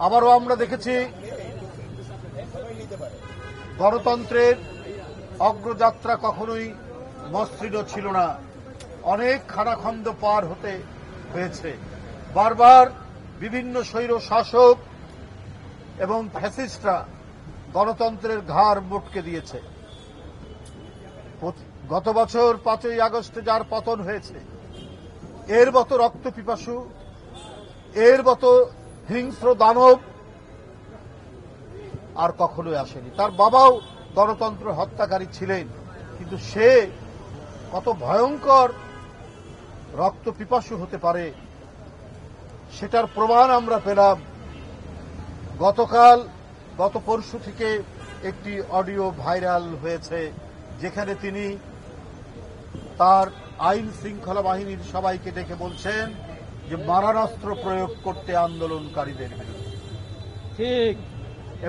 আবারও আমরা দেখেছি গণতন্ত্রের অগ্রযাত্রা কখনোই মসৃণ ছিল না, অনেক খানাখন্দ পার হতে হয়েছে। বারবার বিভিন্ন স্বৈর শাসক এবং ফ্যাসিস্টরা গণতন্ত্রের ঘাড় মটকে দিয়েছে। গত বছর 5ই আগস্টে যার পতন হয়েছে, এর মতো রক্তপিপাসু, এর মতো হিংস্র দানব আর কখনোই আসেনি। তার বাবাও গণতন্ত্র হত্যাকারী ছিলেন, কিন্তু সে কত ভয়ঙ্কর রক্তপিপাসু হতে পারে সেটার প্রমাণ আমরা পেলাম। গত পরশু থেকে একটি অডিও ভাইরাল হয়েছে, যেখানে তিনি তার আইন শৃঙ্খলা বাহিনীর সবাইকে ডেকে বলছেন যে মারণাস্ত্র প্রয়োগ করতে আন্দোলনকারীদের বিরুদ্ধে। ঠিক।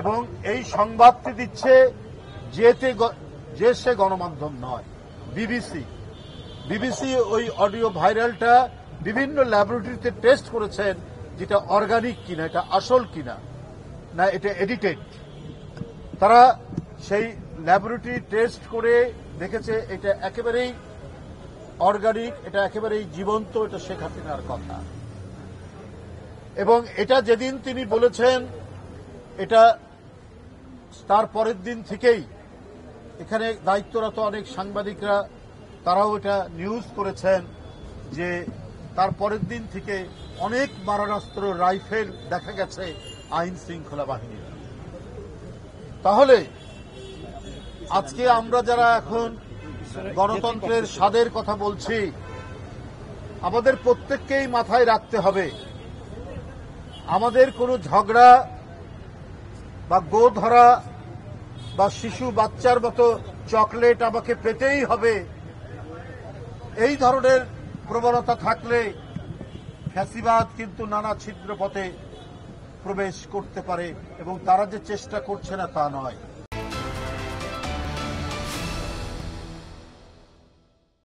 এবং এই সংবাদটি দিচ্ছে যে সে গণমাধ্যম নয়, বিবিসি ওই অডিও ভাইরালটা বিভিন্ন ল্যাবরেটরিতে টেস্ট করেছেন, যেটা অর্গানিক কিনা, এটা আসল কিনা, না এটা এডিটেড। তারা সেই ল্যাবরেটরি টেস্ট করে দেখেছে এটা একেবারেই অর্গানিক, এটা একেবারেই জীবন্ত, এটা শেখ হাসিনার কথা। এবং এটা যেদিন তিনি বলেছেন, এটা তার পরের দিন থেকেই এখানে দায়িত্বরত অনেক সাংবাদিকরা তারাও এটা নিউজ করেছেন যে তার পরের দিন থেকে অনেক মারণাস্ত্র, রাইফেল দেখা গেছে আইন শৃঙ্খলা বাহিনীর। তাহলে আজকে আমরা যারা এখন গণতন্ত্রের স্বাদের কথা বলছি, আমাদের প্রত্যেককেই মাথায় রাখতে হবে, আমাদের কোনো ঝগড়া বা গো ধরা বা শিশু বাচ্চার মতো চকলেট আমাকে পেতেই হবে, এই ধরনের প্রবণতা থাকলে ফ্যাসিবাদ কিন্তু নানা ছিদ্র পথে প্রবেশ করতে পারে, এবং তারা যে চেষ্টা করছে না তা নয়।